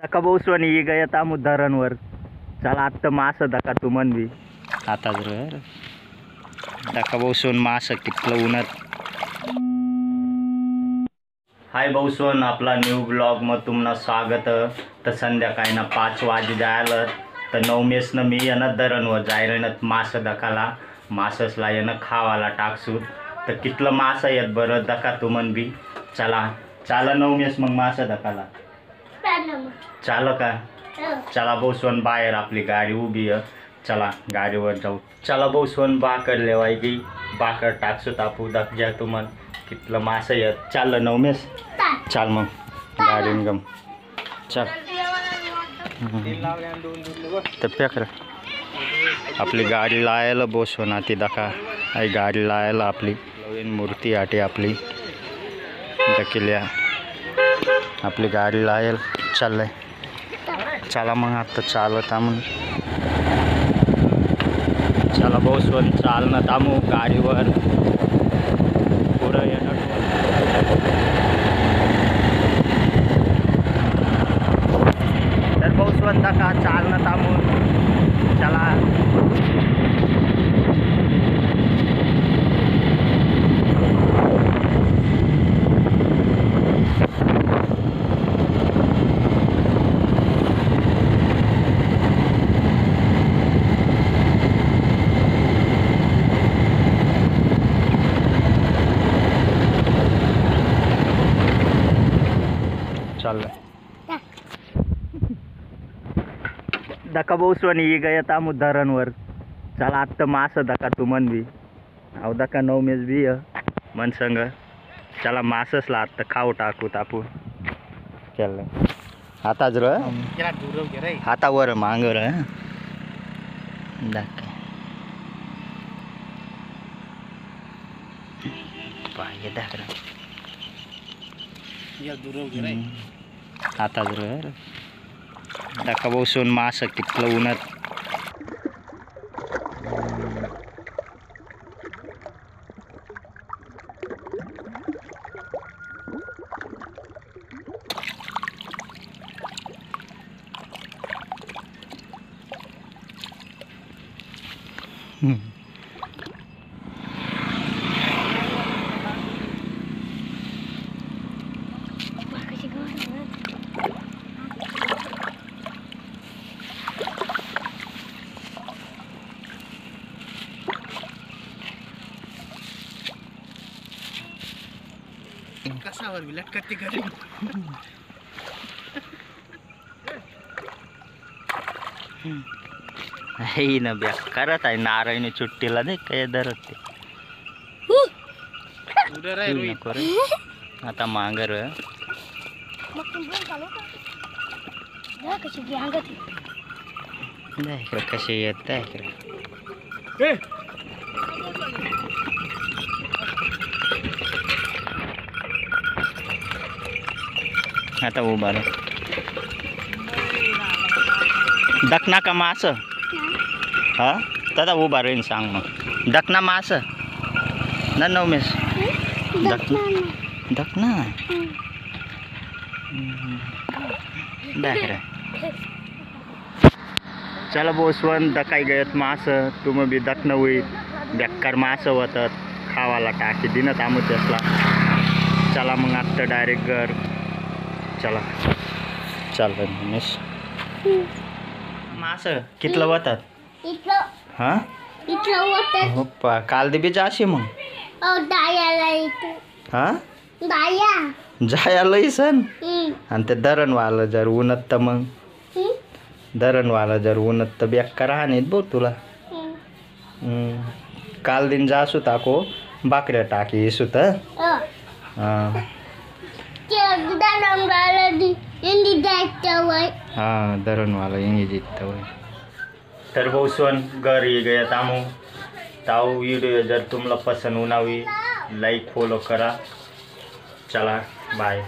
दका बोसवणी ही गया Tamu धरणवर चला आत्ता मास दका तू म्हणवी आता जर दका बोसवून मास कितलं उन्हात. हाय भाऊसोन आपला न्यू ब्लॉग मग तुम्हाला स्वागत. तर संध्याकाळी ना 5 वाजे जायला तर 9 मेसनं मी येणं धरणवर जायला मास दकाला माससला येणं खावाला टाकसूत. तर कितलं मास येत बरं दका तू म्हणवी चला चाला 9 मेस मग मास दकाला चाल का. चला भाऊसोन बाहेर आपली गाडी उभी आहे चला गाडीवर जाऊ. चला भाऊसोन बाकर लेवाय की बाकर टाकसूत तापू दक ज्या तुम्हाला कितलं मास येत चाललं 9 मेस चाल मग गाडीन गम चल तर पेकर आपली गाडी लायला बोसवना ती दका आई गाडी लायला आपली नवीन मूर्ती आटे आपली दकिल्या आपली गाडी लायल चाललंय. चला मग आता चालत म्हणून चला बोसवन चालणं थांबू गाडीवर पुढं येणं. तर बोसवन का चालणं थांबून चला दका बोसवणी ही गया तामू धरणवर चला आत्ता मास दका तू म्हणवी अहो दका 9 मेस बी मन संग चला माससला आत्ता खाऊ टाकू तापू चल आता जर आता वर मांगर दका पाय दका आता जर दका बोसून मास कितलं उन्हात. कसावर लटकते घरी हे ना ब्या करत आहे नारायणी चुट्टीला नाही काय धरत ते आता मांगर कशी येत आता उभा रे दखना का मास हा दादा उभा रेन सांग मग दखना मास ना 9 मेस दखना चला बोसवन दकाई गयत मास तुम बी दखन होईल बेकार मास होतात खावाला टाकी दिन तामू त्यासला. चला मग आत्ता डायरेक्ट घर चला चाल मेस मास कितलं होतात हा होप्पा काल दिबी जाशी मग हा जाया लईसन आणि ते धरणवाला जर उन्हत तर मग धरणवाला जर उन्हत तर बेकार राहणेत बघ तुला. काल दिन जासू ताको बाकऱ्या टाकी येसू तर हा धरणवाला यही जीतता हुई. तर भाऊसवन घर ये गया तामू ताऊ व्हिडिओ जर तुम्हाला पसंद होणावी लाईक फॉलो करा. चला बाय.